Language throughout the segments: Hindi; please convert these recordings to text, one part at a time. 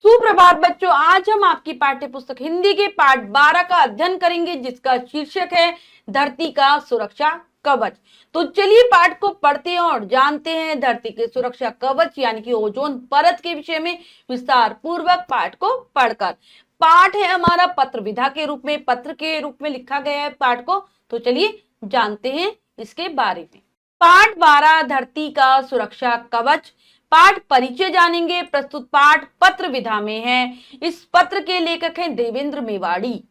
सुप्रभात बच्चों, आज हम आपकी पाठ्य पुस्तक हिंदी के पाठ 12 का अध्ययन करेंगे, जिसका शीर्षक है धरती का सुरक्षा कवच। तो चलिए पाठ को पढ़ते हैं और जानते हैं धरती के सुरक्षा कवच यानी कि ओजोन परत के विषय में विस्तार पूर्वक पाठ को पढ़कर। पाठ है हमारा पत्र विधा के रूप में, पत्र के रूप में लिखा गया है पाठ को। तो चलिए जानते हैं इसके बारे में। पाठ 12 धरती का सुरक्षा कवच। पाठ परिचय जानेंगे। प्रस्तुत पाठ पत्र विधा में है। इस पत्र के लेखक हैं देवेंद्र मेवाड़ी।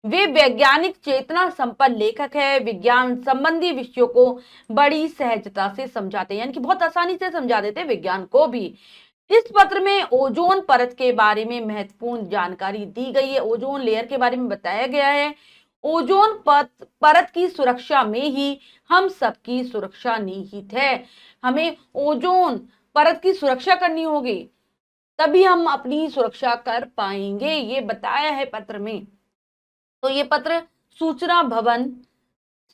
वे वैज्ञानिक चेतना संपन्न लेखक है। विज्ञान संबंधी विषयों को बड़ी सहजता से समझाते हैं, यानी कि बहुत आसानी से समझा देते हैं विज्ञान को भी। इस पत्र में ओजोन परत के बारे में महत्वपूर्ण जानकारी दी गई है। ओजोन लेयर के बारे में बताया गया है। ओजोन परत की सुरक्षा में ही हम सबकी सुरक्षा निहित है। हमें ओजोन परत की सुरक्षा करनी होगी, तभी हम अपनी सुरक्षा कर पाएंगे, ये बताया है पत्र में। तो ये पत्र सूचना भवन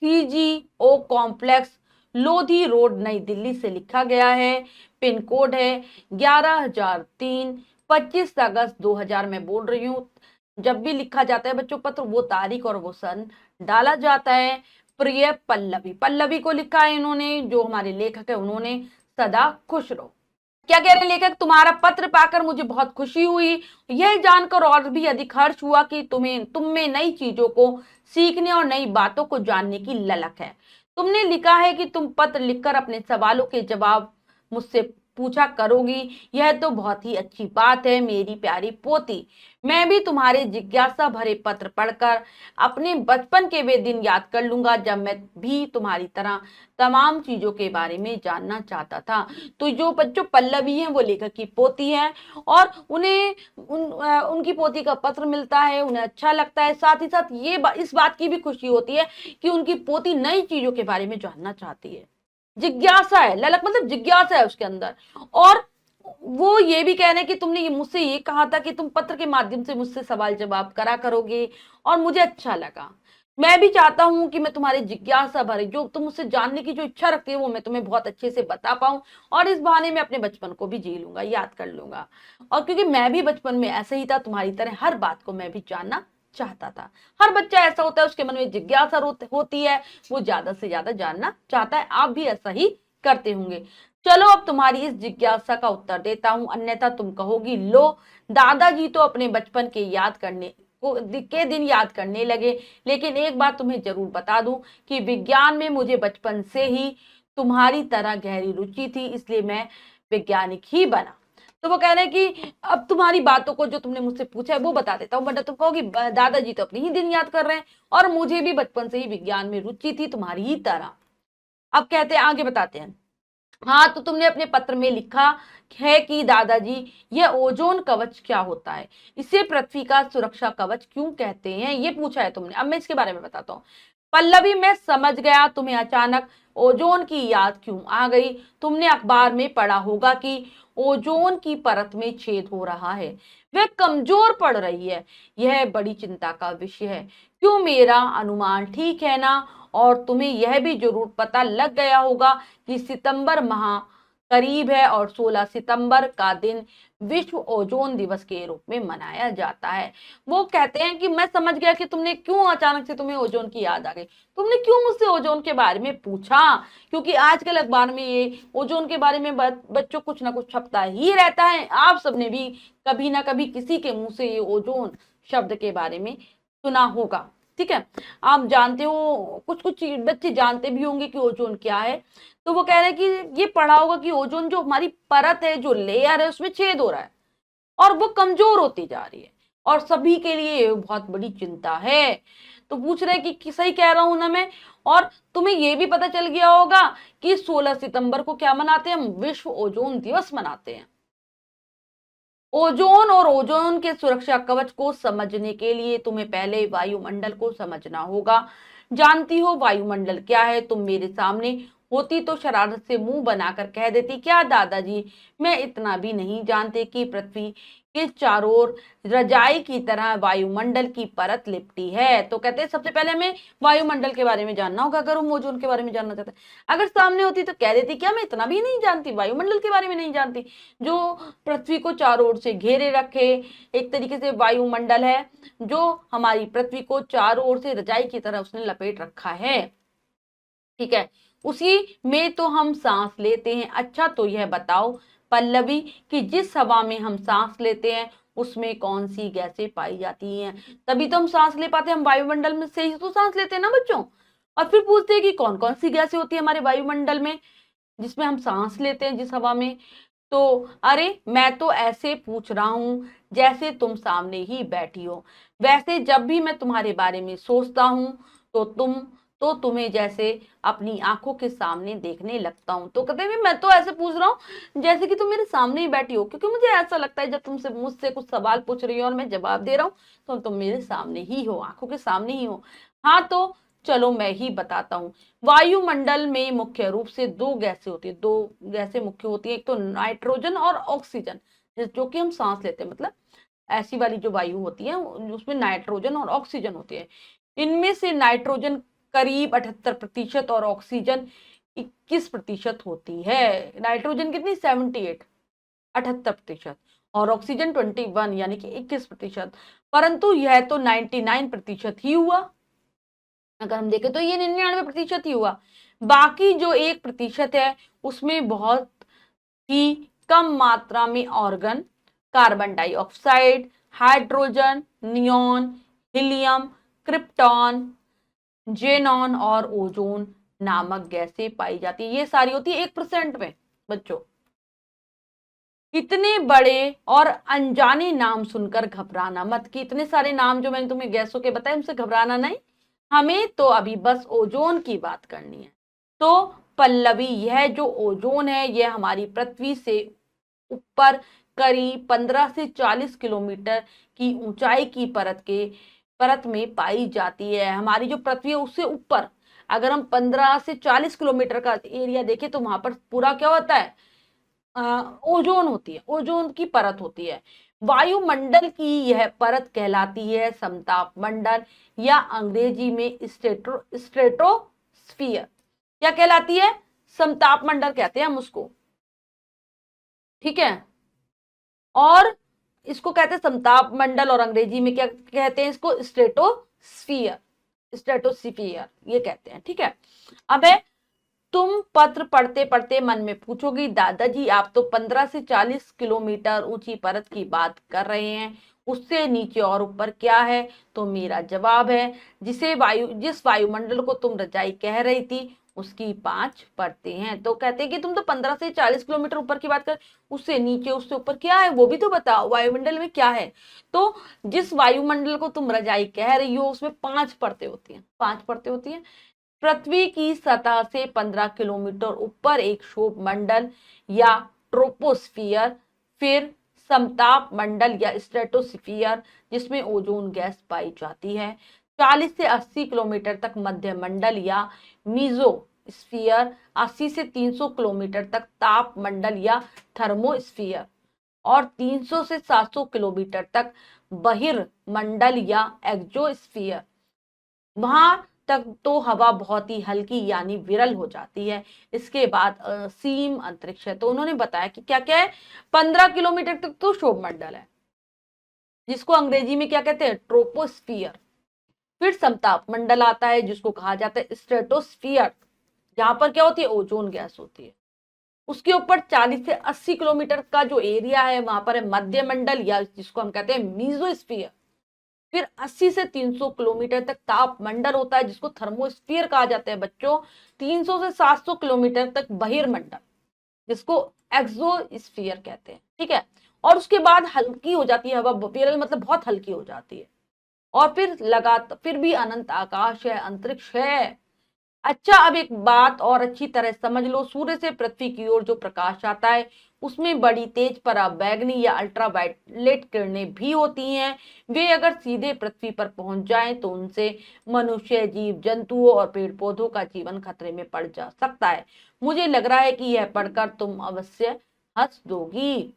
3GO कॉम्प्लेक्स, लोधी रोड, नई दिल्ली से लिखा गया है। पिन कोड है 11003। 25 अगस्त 2000 में बोल रही हूँ। जब भी लिखा जाता है बच्चों पत्र, वो तारीख और वो सन डाला जाता है। प्रिय पल्लवी, पल्लवी को लिखा है इन्होंने, जो हमारे लेखक है उन्होंने। सदा खुश रहो। क्या कह रहे हैं लेखक, तुम्हारा पत्र पाकर मुझे बहुत खुशी हुई। यह जानकर और भी अधिक हर्ष हुआ कि तुम में नई चीजों को सीखने और नई बातों को जानने की ललक है। तुमने लिखा है कि तुम पत्र लिखकर अपने सवालों के जवाब मुझसे पूछा करोगी। यह तो बहुत ही अच्छी बात है मेरी प्यारी पोती। मैं भी तुम्हारे जिज्ञासा भरे पत्र पढ़कर अपने बचपन के वे दिन याद कर लूंगा, जब मैं भी तुम्हारी तरह तमाम चीजों के बारे में जानना चाहता था। तो जो बच्चों पल्लवी है वो लेखक की पोती है, और उन्हें उनकी पोती का पत्र मिलता है, उन्हें अच्छा लगता है। साथ ही साथ इस बात की भी खुशी होती है कि उनकी पोती नई चीजों के बारे में जानना चाहती है। जिज्ञासा है, ललक मतलब जिज्ञासा है उसके अंदर। और वो ये भी कह रहे हैं कि तुमने मुझसे ये कहा था कि तुम पत्र के माध्यम से मुझसे सवाल जवाब करा करोगे, और मुझे अच्छा लगा। मैं भी चाहता हूं कि मैं तुम्हारी जिज्ञासा भरे, जो तुम मुझसे जानने की जो इच्छा रखती है, वो मैं तुम्हें बहुत अच्छे से बता पाऊं, और इस बहाने में अपने बचपन को भी जी लूंगा, याद कर लूंगा। और क्योंकि मैं भी बचपन में ऐसे ही था, तुम्हारी तरह हर बात को मैं भी जानना चाहता था। हर बच्चा ऐसा होता है, उसके मन में जिज्ञासा होती है, वो ज्यादा से ज्यादा जानना चाहता है। आप भी ऐसा ही करते होंगे। चलो अब तुम्हारी इस जिज्ञासा का उत्तर देता हूं, अन्यथा तुम कहोगी लो दादाजी तो अपने बचपन के दिन याद करने लगे। लेकिन एक बात तुम्हें जरूर बता दूं कि विज्ञान में मुझे बचपन से ही तुम्हारी तरह गहरी रुचि थी, इसलिए मैं वैज्ञानिक ही बना। तो वो कह रहे हैं कि अब तुम्हारी बातों को जो तुमने मुझसे पूछा है वो बता देता हूँ, वरना तुम कहोगी दादाजी तो अपने ही दिन याद कर रहे हैं, और मुझे भी बचपन से ही विज्ञान में रुचि थी तुम्हारी ही तरह। अब कहते हैं, आगे बताते हैं। हाँ, तो तुमने अपने पत्र में लिखा है कि दादाजी यह ओजोन कवच क्या होता है, इसे पृथ्वी का सुरक्षा कवच क्यों कहते हैं, ये पूछा है तुमने। अब मैं इसके बारे में बताता हूँ। पल्लवी, मैं समझ गया तुम्हें अचानक ओजोन की याद क्यों आ गई। तुमने अखबार में पढ़ा होगा कि ओजोन की परत में छेद हो रहा है, वह कमजोर पड़ रही है। यह बड़ी चिंता का विषय है। क्यों, मेरा अनुमान ठीक है ना? और तुम्हें यह भी जरूर पता लग गया होगा कि सितंबर माह करीब है और 16 सितंबर का दिन विश्व ओजोन दिवस के रूप में मनाया जाता है। वो कहते हैं कि मैं समझ गया कि तुमने क्यों अचानक से तुम्हें ओजोन की याद आ गई, तुमने क्यों मुझसे ओजोन के बारे में पूछा। क्योंकि आजकल अखबार में ये ओजोन के बारे में बच्चों कुछ ना कुछ छपता ही रहता है। आप सबने भी कभी ना कभी किसी के मुंह से ये ओजोन शब्द के बारे में सुना होगा। ठीक है, आप जानते हो, कुछ कुछ बच्चे जानते भी होंगे कि ओजोन क्या है। तो वो कह रहे हैं कि ये पढ़ा होगा कि ओजोन जो हमारी परत है, जो लेयर है, उसमें छेद हो रहा है और वो कमजोर होती जा रही है, और सभी के लिए ये बहुत बड़ी चिंता है। तो पूछ रहे कि सही कह रहा हूं ना मैं? और तुम्हें ये भी पता चल गया होगा कि 16 सितंबर को क्या मनाते हैं, हम विश्व ओजोन दिवस मनाते हैं। ओजोन और ओजोन के सुरक्षा कवच को समझने के लिए तुम्हें पहले वायुमंडल को समझना होगा। जानती हो वायुमंडल क्या है? तुम मेरे सामने होती तो शरारत से मुंह बनाकर कह देती, क्या दादाजी, मैं इतना भी नहीं जानते कि पृथ्वी के चारों ओर रजाई की तरह वायुमंडल की परत लिपटी है। तो कहते हैं सबसे पहले हमें वायुमंडल के बारे में जानना होगा अगर हम ओजोन के बारे में जानना चाहते हैं। अगर सामने होती तो कह देती, क्या मैं इतना भी नहीं जानती, वायुमंडल के बारे में नहीं जानती, जो पृथ्वी को चारों ओर से घेरे रखे एक तरीके से वायुमंडल है, जो हमारी पृथ्वी को चारों ओर से रजाई की तरह उसने लपेट रखा है। ठीक है, उसी में तो हम सांस लेते हैं। अच्छा तो यह बताओ पल्लवी कि जिस हवा में हम सांस लेते हैं उसमें कौन सी गैसें पाई जाती हैं? तभी तो हम सांस ले पाते हैं, हम वायुमंडल में से ही तो सांस लेते हैं ना बच्चों। और फिर पूछते हैं कि कौन कौन सी गैसें होती है हमारे वायुमंडल में जिसमें हम सांस लेते हैं, जिस हवा में। तो अरे मैं तो ऐसे पूछ रहा हूं जैसे तुम सामने ही बैठी हो। वैसे जब भी मैं तुम्हारे बारे में सोचता हूं तो तुम्हें जैसे अपनी आंखों के सामने देखने लगता हूं। तो कहते हैं मैं तो ऐसे पूछ रहा हूँ जैसे कि तुम मेरे सामने ही बैठी हो, क्योंकि मुझे ऐसा लगता है जब तुमसे मुझसे कुछ सवाल पूछ रही हो और मैं जवाब दे रहा हूँ तो तुम मेरे सामने ही हो, आंखों के सामने ही हो। हाँ तो चलो मैं ही बताता हूँ। वायुमंडल में मुख्य रूप से दो गैसें होती है, दो गैसें मुख्य होती है, एक तो नाइट्रोजन और ऑक्सीजन, जो कि हम सांस लेते हैं। मतलब ऐसी वाली जो वायु होती है उसमें नाइट्रोजन और ऑक्सीजन होती है। इनमें से नाइट्रोजन करीब 78% और ऑक्सीजन 21% होती है। नाइट्रोजन कितनी 78, 78% और ऑक्सीजन 21 यानी कि 21%। परंतु यह तो 99% ही हुआ। अगर हम देखें तो ये 99% ही हुआ। बाकी जो 1% है उसमें बहुत ही कम मात्रा में organ, carbon dioxide, hydrogen, neon, helium, krypton, xenon और ओजोन नामक गैसें पाई जाती है। ये सारी होती है 1% में बच्चों। इतने बड़े और अनजाने नाम सुनकर घबराना मत, कि इतने सारे नाम जो मैंने तुम्हें गैसों के बताए उनसे घबराना नहीं, हमें तो अभी बस ओजोन की बात करनी है। तो पल्लवी यह जो ओजोन है यह हमारी पृथ्वी से ऊपर करीब 15 से 40 किलोमीटर की ऊंचाई की परत में पाई जाती है। हमारी जो पृथ्वी है उससे ऊपर अगर हम 15 से 40 किलोमीटर का एरिया देखें तो वहां पर पूरा क्या होता है, ओजोन होती है, ओजोन की परत होती है। वायुमंडल की यह परत कहलाती है समताप मंडल या अंग्रेजी में स्ट्रेटोस्फियर। क्या कहलाती है? समताप मंडल कहते हैं हम उसको। ठीक है, और इसको कहते हैं समताप मंडल और अंग्रेजी में क्या कहते हैं इसको? स्ट्रेटोस्फियर, स्ट्रेटोस्फियर ये कहते हैं। ठीक है, अब है तुम पत्र पढ़ते पढ़ते मन में पूछोगी दादाजी आप तो 15 से 40 किलोमीटर ऊंची परत की बात कर रहे हैं, उससे नीचे और ऊपर क्या है? तो मेरा जवाब है जिस वायुमंडल को तुम रजाई कह रही थी उसकी 5 परतें हैं। तो कहते हैं कि तुम तो 15 से 40 किलोमीटर ऊपर की बात कर, उससे नीचे उससे ऊपर क्या है वो भी तो बताओ, वायुमंडल में क्या है? तो जिस वायुमंडल को तुम रजाई कह रही हो उसमें 5 परतें होती हैं, 5 परतें होती हैं। पृथ्वी की सतह से 15 किलोमीटर ऊपर एक क्षोभ मंडल या ट्रोपोस्फियर, फिर समताप मंडल या स्ट्रेटोस्फियर जिसमें ओजोन गैस पाई जाती है। 40 से 80 किलोमीटर तक मध्य मंडल या मीजोस्फियर, 80 से 300 किलोमीटर तक ताप मंडल या थर्मोस्फियर और 300 से 700 किलोमीटर तक बहिर्मंडल या एक्सोस्फियर। वहां तक तो हवा बहुत ही हल्की यानी विरल हो जाती है। इसके बाद असीम अंतरिक्ष है। तो उन्होंने बताया कि क्या क्या है, 15 किलोमीटर तक तो क्षोभ मंडल है जिसको अंग्रेजी में क्या कहते हैं? ट्रोपोस्फियर। फिर समताप मंडल आता है जिसको कहा जाता है स्ट्रेटोस्फियर, जहां पर क्या होती है? ओजोन गैस होती है। उसके ऊपर 40 से 80 किलोमीटर का जो एरिया है वहां पर है मध्य मंडल या जिसको हम कहते हैं मीजोस्फियर। फिर 80 से 300 किलोमीटर तक ताप मंडल होता है जिसको थर्मोस्फियर कहा जाता है बच्चों। 300 से 700 किलोमीटर तक बहिर्मंडल जिसको एक्सोस्फियर कहते हैं। ठीक है, और उसके बाद हल्की हो जाती है हवा, विरल मतलब बहुत हल्की हो जाती है। और फिर लगातार फिर भी अनंत आकाश है, अंतरिक्ष है। अच्छा, अब एक बात और अच्छी तरह समझ लो, सूर्य से पृथ्वी की ओर जो प्रकाश आता है उसमें बड़ी तेज पराबैंगनी या अल्ट्रावायलेट किरणें भी होती हैं। वे अगर सीधे पृथ्वी पर पहुंच जाएं तो उनसे मनुष्य, जीव जंतुओं और पेड़ पौधों का जीवन खतरे में पड़ जा सकता है। मुझे लग रहा है कि यह पढ़कर तुम अवश्य हंस दोगी।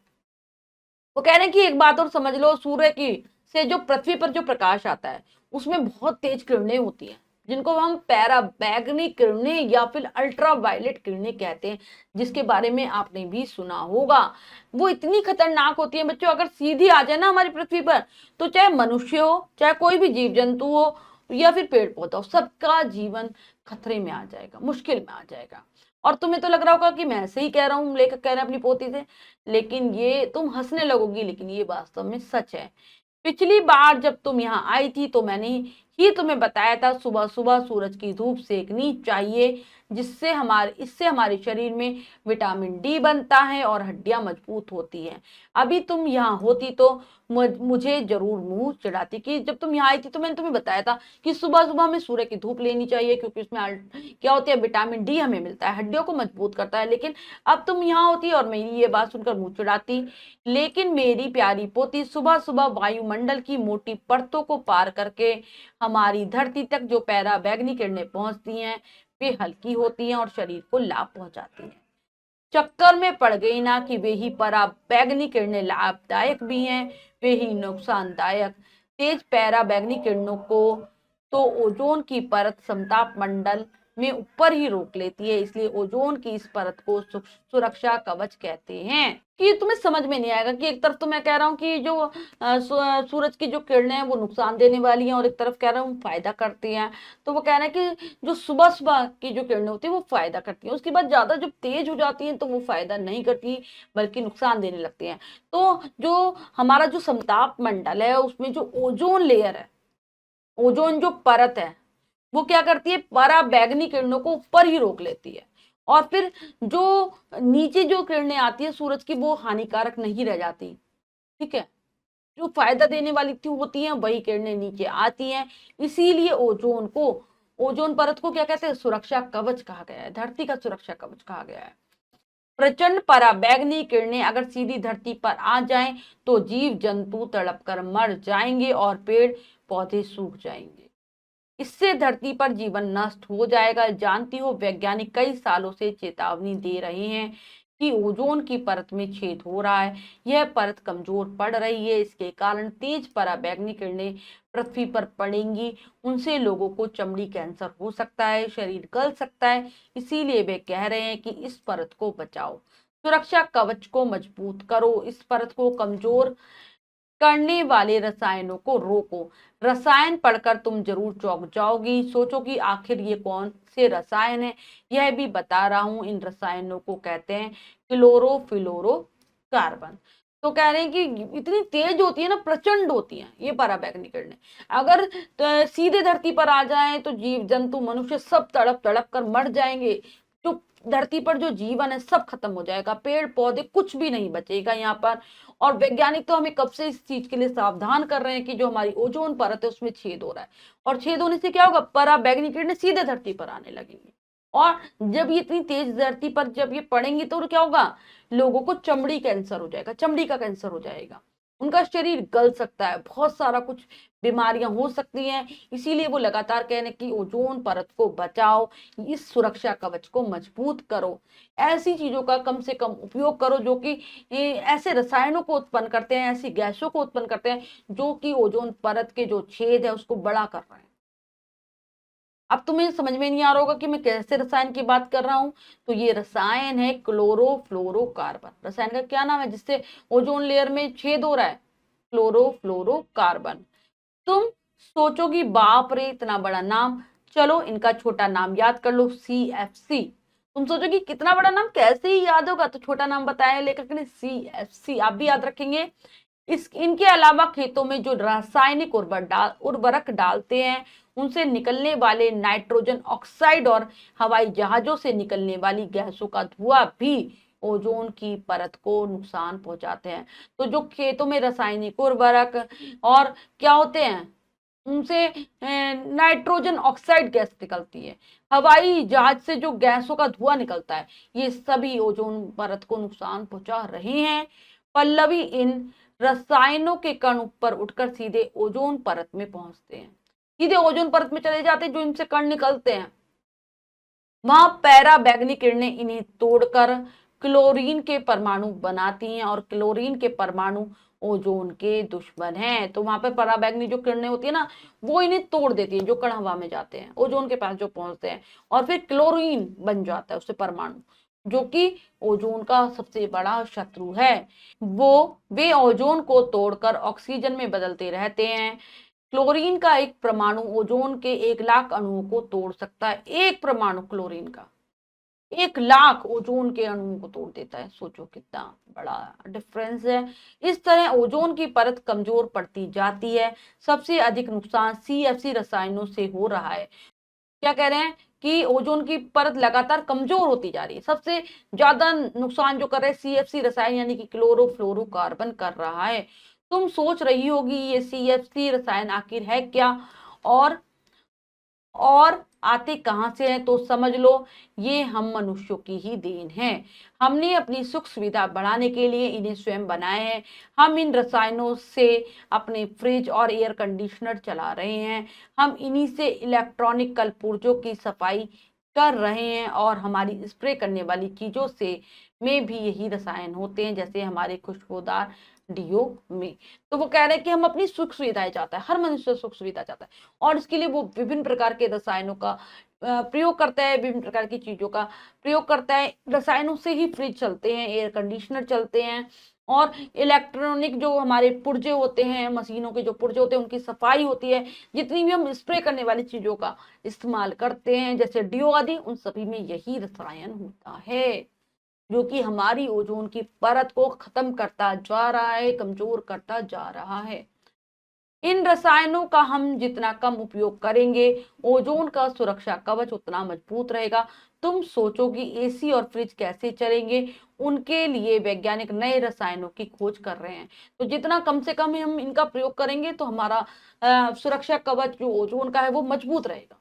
वो कह रहे हैं कि एक बात और समझ लो, सूर्य की से जो पृथ्वी पर जो प्रकाश आता है उसमें बहुत तेज किरणें होती हैं, जिनको हम पैराबैंगनी किरणें या फिर अल्ट्रावायलेट किरणें कहते हैं, जिसके बारे में आपने भी सुना होगा। वो इतनी खतरनाक होती है बच्चों, अगर सीधी आ जाए ना हमारी पृथ्वी पर, तो चाहे मनुष्य हो, चाहे कोई भी जीव जंतु हो या फिर पेड़ पौधा हो, सबका जीवन खतरे में आ जाएगा, मुश्किल में आ जाएगा। और तुम्हें तो लग रहा होगा कि मैं ऐसे ही कह रहा हूँ, लेकर कह रहे हैं अपनी पोती से, लेकिन ये तुम हंसने लगोगी, लेकिन ये वास्तव में सच है। पिछली बार जब तुम यहाँ आई थी तो मैंने ही तुम्हें बताया था सुबह सुबह सूरज की धूप सेकनी चाहिए, जिससे इससे हमारे शरीर में विटामिन डी बनता है और हड्डियां मजबूत होती हैं। अभी तुम यहाँ होती तो मुझे जरूर मुंह चिढ़ाती कि जब तुम यहाँ आई थी तो मैंने तुम्हें बताया था कि सुबह सुबह हमें सूर्य की धूप लेनी चाहिए, क्योंकि उसमें क्या होती है, विटामिन डी हमें मिलता है, हड्डियों को मजबूत करता है। लेकिन अब तुम यहाँ होती और मेरी ये बात सुनकर मुंह चिढ़ाती। लेकिन मेरी प्यारी पोती, सुबह सुबह वायुमंडल की मोटी परतों को पार करके हमारी धरती तक जो पराबैंगनी किरणें पहुंचती हैं वे हल्की होती हैं और शरीर को लाभ पहुंचाती हैं। चक्कर में पड़ गई ना कि वे ही पराबैंगनी किरणें लाभदायक भी हैं, वे ही नुकसानदायक। तेज पराबैंगनी किरणों को तो ओजोन की परत समताप मंडल में ऊपर ही रोक लेती है, इसलिए ओजोन की इस परत को सुरक्षा कवच कहते हैं। कि तुम्हें समझ में नहीं आएगा कि एक तरफ तो मैं कह रहा हूँ कि जो सूरज की जो किरणें हैं वो नुकसान देने वाली हैं, और एक तरफ कह रहा हूँ फायदा करती हैं। तो वो कह रहे हैं कि जो सुबह सुबह की जो किरणें होती है वो फायदा करती हैं, उसके बाद ज्यादा जब तेज हो जाती हैं तो वो फायदा नहीं करती बल्कि नुकसान देने लगती हैं। तो जो हमारा जो समताप मंडल है उसमें जो ओजोन लेयर है, ओजोन जो परत है, वो क्या करती है, पराबैंगनी किरणों को ऊपर ही रोक लेती है, और फिर जो नीचे जो किरणें आती है सूरज की वो हानिकारक नहीं रह जाती। ठीक है, जो फायदा देने वाली थी होती हैं वही किरणें नीचे आती हैं। इसीलिए ओजोन परत को क्या कहते हैं, सुरक्षा कवच कहा गया है, धरती का सुरक्षा कवच कहा गया है। प्रचंड पराबैंगनी किरणें अगर सीधी धरती पर आ जाएं तो जीव जंतु तड़प कर मर जाएंगे और पेड़ पौधे सूख जाएंगे। इससे धरती पर जीवन नष्ट हो जाएगा। जानती हो, वैज्ञानिक कई सालों से चेतावनी दे रहे हैं कि ओजोन की परत में छेद हो रहा है, यह परत कमजोर पड़ रही है, इसके कारण तेज पराबैंगनी किरणें पृथ्वी पर पड़ेंगी, उनसे लोगों को चमड़ी कैंसर हो सकता है, शरीर गल सकता है। इसीलिए वे कह रहे हैं कि इस परत को बचाओ, सुरक्षा कवच को मजबूत करो, इस परत को कमजोर करने वाले रसायनों को रोको। रसायन पढ़कर तुम जरूर चौंक जाओगी, सोचोगी आखिर ये कौन से रसायन है। यह भी बता रहा हूं, इन रसायनों को कहते हैं क्लोरोफ्लोरोकार्बन। तो कह रहे हैं कि इतनी तेज होती है ना, प्रचंड होती है ये पराबैंगनी किरणें, अगर सीधे धरती पर आ जाएं तो जीव जंतु मनुष्य सब तड़प तड़प कर मर जाएंगे। जो धरती पर जो जीवन है सब खत्म हो जाएगा, पेड़ पौधे कुछ भी नहीं बचेगा यहाँ पर। और वैज्ञानिक तो हमें कब से इस चीज के लिए सावधान कर रहे हैं कि जो हमारी ओजोन परत है उसमें छेद हो रहा है, और छेद होने से क्या होगा, पराबैंगनी किरणें सीधे धरती पर आने लगेंगी। और जब ये इतनी तेज धरती पर जब ये पड़ेंगी तो क्या होगा, लोगों को चमड़ी कैंसर हो जाएगा, चमड़ी का कैंसर हो जाएगा, उनका शरीर गल सकता है, बहुत सारा कुछ बीमारियां हो सकती हैं। इसीलिए वो लगातार कह रहे हैं कि ओजोन परत को बचाओ, इस सुरक्षा कवच को मजबूत करो, ऐसी चीजों का कम से कम उपयोग करो जो कि ऐसे रसायनों को उत्पन्न करते हैं, ऐसी गैसों को उत्पन्न करते हैं जो कि ओजोन परत के जो छेद है उसको बड़ा कर रहे हैं। अब तुम्हें समझ में नहीं आ रहा होगा कि मैं कैसे रसायन की बात कर रहा हूं। तो ये रसायन है क्लोरोफ्लोरोकार्बन, रसायन का क्या नाम है जिससे ओजोन लेयर में छेद हो रहा है, क्लोरोफ्लोरोकार्बन। तुम सोचोगी बाप रे इतना बड़ा नाम, चलो इनका छोटा नाम याद कर लो, CFC। तुम सोचोगी कितना बड़ा नाम कैसे ही याद होगा, तो छोटा नाम बताया लेखक ने, CFC आप भी याद रखेंगे। इनके अलावा खेतों में जो रासायनिक उर्वरक डालते हैं उनसे निकलने वाले नाइट्रोजन ऑक्साइड और हवाई जहाजों से निकलने वाली गैसों का धुआं भी ओजोन की परत को नुकसान पहुंचाते हैं। तो जो खेतों में रासायनिक उर्वरक और क्या होते हैं, उनसे नाइट्रोजन ऑक्साइड गैस निकलती है, हवाई जहाज से जो गैसों का धुआं निकलता है, ये सभी ओजोन परत को नुकसान पहुंचा रहे हैं। पल्लवी, इन रसायनों के कण ऊपर उठकर सीधे ओजोन परत में पहुंचते हैं, सीधे ओजोन परत में चले जाते हैं। जो इनसे कण निकलते हैं, वहां पैराबैंगनी किरणें इन्हें तोड़कर क्लोरीन के परमाणु बनाती हैं, और क्लोरीन के परमाणु ओजोन के दुश्मन हैं। तो वहां पर पराबैंगनी जो किरणें होती है ना, वो इन्हें तोड़ देती है, जो कण हवा में जाते हैं, ओजोन के पास जो पहुंचते हैं, और फिर क्लोरीन बन जाता है उससे परमाणु, जो कि ओजोन का सबसे बड़ा शत्रु है। वे ओजोन को तोड़कर ऑक्सीजन में बदलते रहते हैं। क्लोरीन का एक परमाणु ओजोन के 1 लाख अणुओं को तोड़ सकता है। एक परमाणु क्लोरीन का 1 लाख ओजोन के अणुओं को तोड़ देता है। सोचो कितना बड़ा डिफरेंस है। इस तरह ओजोन की परत कमजोर पड़ती जाती है। सबसे अधिक नुकसान CFC रसायनों से हो रहा है। क्या कह रहे हैं कि ओजोन की परत लगातार कमजोर होती जा रही है। सबसे ज्यादा नुकसान जो कर रहे हैं CFC रसायन यानी कि क्लोरोफ्लोरोकार्बन कर रहा है। तुम सोच रही होगी ये CFC रसायन आखिर है क्या, और आते कहां से हैं, तो समझ लो ये हम मनुष्यों की ही देन है। हमने अपनी सुख सुविधा बढ़ाने के लिए इन्हें स्वयं बनाए हैं। हम इन रसायनों से अपने फ्रिज और एयर कंडीशनर चला रहे हैं। हम इन्हीं से इलेक्ट्रॉनिक कलपुर्जों की सफाई कर रहे हैं, और हमारी स्प्रे करने वाली चीजों से में भी यही रसायन होते हैं, जैसे हमारे खुशबूदार डीओ में। तो वो कह रहे हैं कि हम अपनी सुख सुविधाएं चाहता है, हर मनुष्य सुख सुविधा चाहता है, और इसके लिए वो विभिन्न प्रकार के रसायनों का प्रयोग करता है, विभिन्न प्रकार की चीजों का प्रयोग करता है। रसायनों से ही फ्रिज चलते हैं, एयर कंडीशनर चलते हैं, और इलेक्ट्रॉनिक जो हमारे पुर्जे होते हैं, मशीनों के जो पुर्जे होते हैं, उनकी सफाई होती है। जितनी भी हम स्प्रे करने वाली चीजों का इस्तेमाल करते हैं, जैसे डीओ आदि, उन सभी में यही रसायन होता है, जो कि हमारी ओजोन की परत को खत्म करता जा रहा है, कमजोर करता जा रहा है। इन रसायनों का हम जितना कम उपयोग करेंगे, ओजोन का सुरक्षा कवच उतना मजबूत रहेगा। तुम सोचोगी एसी और फ्रिज कैसे चलेंगे, उनके लिए वैज्ञानिक नए रसायनों की खोज कर रहे हैं। तो जितना कम से कम हम इनका प्रयोग करेंगे, तो हमारा सुरक्षा कवच जो ओजोन का है वो मजबूत रहेगा।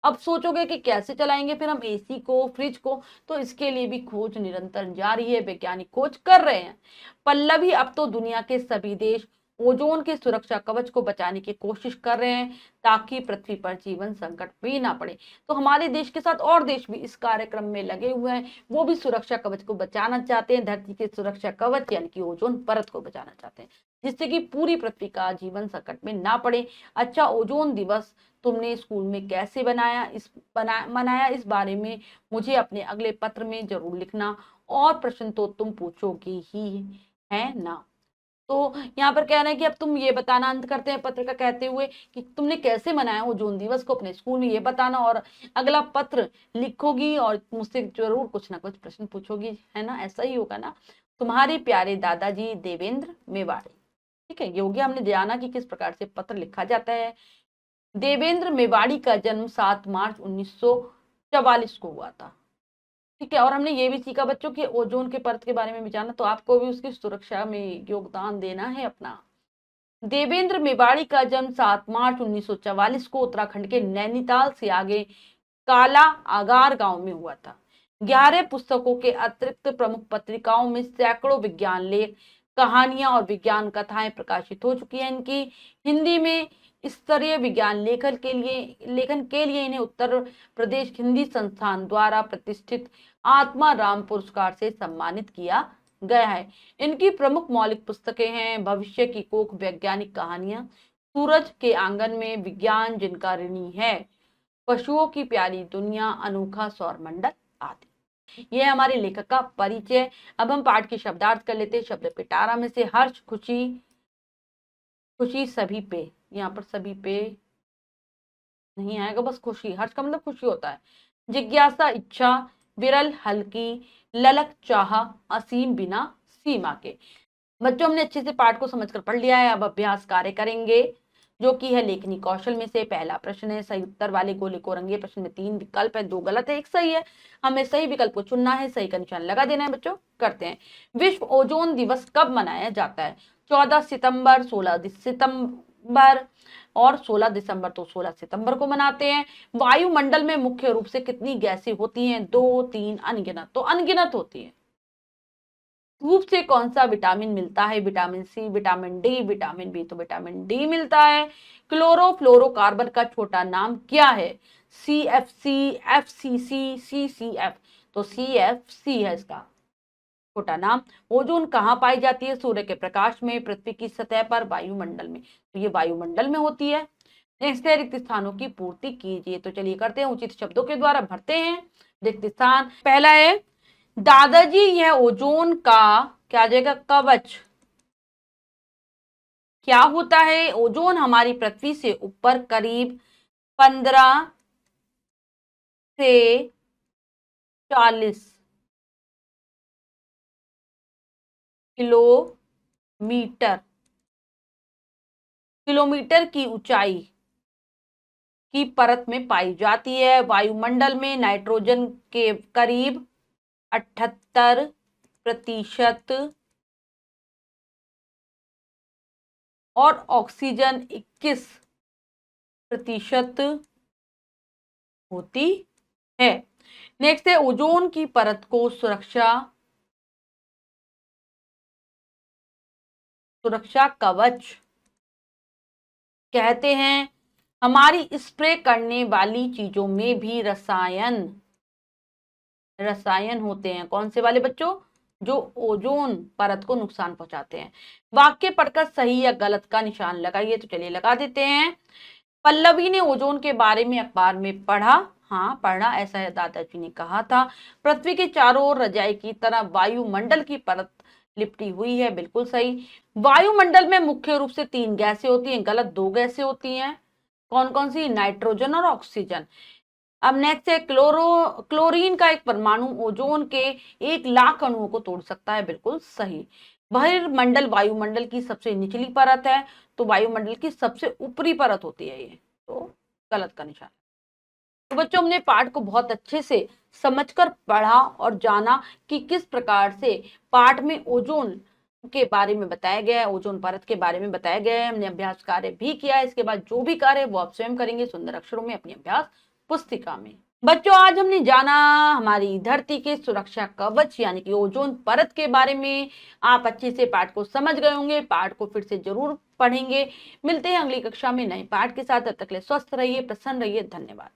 अब सोचोगे कि कैसे चलाएंगे फिर हम एसी को, फ्रिज को, तो इसके लिए भी खोज निरंतर जारी है, वैज्ञानिक खोज कर रहे हैं। पल्लवी, अब तो दुनिया के सभी देश ओजोन के सुरक्षा कवच को बचाने की कोशिश कर रहे हैं, ताकि पृथ्वी पर जीवन संकट भी ना पड़े। तो हमारे देश के साथ और देश भी इस कार्यक्रम में लगे हुए हैं, वो भी सुरक्षा कवच को बचाना चाहते हैं, धरती के सुरक्षा कवच यानी कि ओजोन परत को बचाना चाहते हैं, जिससे कि पूरी पृथ्वी का जीवन संकट में ना पड़े। अच्छा, ओजोन दिवस तुमने स्कूल में कैसे मनाया, इस बारे में मुझे अपने अगले पत्र में जरूर लिखना, और प्रश्न तो तुम पूछोगी ही, है ना। तो यहाँ पर कह रहे हैं कि अब तुम ये बताना, अंत करते हैं पत्र का कहते हुए कि तुमने कैसे मनाया ओजोन दिवस को अपने स्कूल में, ये बताना, और अगला पत्र लिखोगी और मुझसे जरूर कुछ ना कुछ प्रश्न पूछोगी, है ना। ऐसा ही होगा ना। तुम्हारे प्यारे दादाजी देवेंद्र मेवाड़ी। ठीक है, ये हो गया, हमने जाना कि किस प्रकार से पत्र लिखा जाता है। देवेंद्र मेवाड़ी का जन्म 7 मार्च 1944 को हुआ था। ठीक है, और हमने ये भी सीखा बच्चों कि ओजोन के परत के बारे में भी जाना, तो आपको भी उसकी सुरक्षा में योगदान देना है अपना। देवेंद्र मेवाड़ी का जन्म 7 मार्च 1944 को उत्तराखंड के नैनीताल से आगे काला आगार गांव में हुआ था। 11 पुस्तकों के अतिरिक्त प्रमुख पत्रिकाओं में सैकड़ों विज्ञान लेख, कहानियां और विज्ञान कथाएं प्रकाशित हो चुकी हैं इनकी। हिंदी में स्तरीय विज्ञान लेखन के लिए इन्हें उत्तर प्रदेश हिंदी संस्थान द्वारा प्रतिष्ठित आत्मा राम पुरस्कार से सम्मानित किया गया है। इनकी प्रमुख मौलिक पुस्तकें हैं भविष्य की कोख वैज्ञानिक कहानियां, सूरज के आंगन में विज्ञान जिनका ऋणी है, पशुओं की प्यारी दुनिया, अनोखा सौरमंडल आदि। ये हमारे लेखक का परिचय। अब हम पाठ के शब्दार्थ कर लेते हैं। शब्द पिटारा में से हर्ष, खुशी, खुशी सभी पे, यहाँ पर सभी पे नहीं आएगा, बस खुशी। हर्ष का मतलब खुशी होता है। जिज्ञासा इच्छा, विरल हल्की, ललक चाह, असीम बिना सीमा के। बच्चों, हमने अच्छे से पाठ को समझकर पढ़ लिया है। अब अभ्यास कार्य करेंगे, जो कि है लेखनी कौशल में से। पहला प्रश्न है, सही उत्तर वाले गोले को रंगे। प्रश्न में 3 विकल्प है, 2 गलत है, 1 सही है। हमें सही विकल्प को चुनना है, सही का निशान लगा देना है। बच्चों, करते हैं। विश्व ओजोन दिवस कब मनाया जाता है? 14 सितंबर, 16 सितंबर, दिसंबर, और 16 दिसंबर तो 16 सितंबर को मनाते हैं। वायुमंडल में मुख्य रूप से कितनी गैसें होती हैं? 2, 3, अनगिनत। तो अनगिनत होती है। धूप से कौन सा विटामिन मिलता है? Vitamin C, vitamin D, vitamin B. तो विटामिन डी मिलता है। क्लोरोफ्लोरोकार्बन का छोटा नाम क्या है? CFC, FCC, CCF। तो CFC है इसका छोटा नाम। ओजोन कहाँ पाई जाती है? सूर्य के प्रकाश में, पृथ्वी की सतह पर, वायुमंडल में। तो ये वायुमंडल में होती है। नेक्स्ट है, रिक्त स्थानों की पूर्ति कीजिए। तो चलिए करते हैं, उचित शब्दों के द्वारा भरते हैं रिक्त स्थान। पहला है दादाजी, यह ओजोन का क्या जाएगा? कवच। क्या होता है? ओजोन हमारी पृथ्वी से ऊपर करीब 15 से 40 किलोमीटर किलोमीटर की ऊंचाई की परत में पाई जाती है। वायुमंडल में नाइट्रोजन के करीब 78% और ऑक्सीजन 21% होती है। नेक्स्ट है, ओजोन की परत को सुरक्षा कवच कहते हैं। हमारी स्प्रे करने वाली चीजों में भी रसायन होते हैं। कौन से वाले बच्चों? जो ओजोन परत को नुकसान पहुंचाते हैं। वाक्य पढ़कर सही या गलत का निशान लगाइए। तो चलिए लगा देते हैं। पल्लवी ने ओजोन के बारे में अखबार में पढ़ा। हाँ, पढ़ा, ऐसा दादाजी ने कहा था। पृथ्वी के चारों ओर रजाई की तरह वायुमंडल की परत लिपटी हुई है। बिल्कुल सही। वायुमंडल में मुख्य रूप से 3 गैसें होती हैं। गलत, 2 गैसें होती हैं। कौन कौन सी? नाइट्रोजन और ऑक्सीजन। अब नेक्स्ट है, क्लोरीन का एक परमाणु ओजोन के 1 लाख अणुओं को तोड़ सकता है। बिल्कुल सही। बहिर्मंडल वायुमंडल की सबसे निचली परत है। तो वायुमंडल की सबसे ऊपरी परत होती है ये। तो गलत का निशान। तो बच्चों, हमने पाठ को बहुत अच्छे से समझकर पढ़ा और जाना कि किस प्रकार से पाठ में ओजोन के बारे में बताया गया है, ओजोन परत के बारे में बताया गया है। हमने अभ्यास कार्य भी किया है। इसके बाद जो भी कार्य है वो आप स्वयं करेंगे सुंदर अक्षरों में अपनी अभ्यास पुस्तिका में। बच्चों, आज हमने जाना हमारी धरती के सुरक्षा कवच यानी कि ओजोन परत के बारे में। आप अच्छे से पाठ को समझ गए होंगे। पाठ को फिर से जरूर पढ़ेंगे। मिलते हैं अगली कक्षा में नए पाठ के साथ। तब तक के लिए स्वस्थ रहिए, प्रसन्न रहिए। धन्यवाद।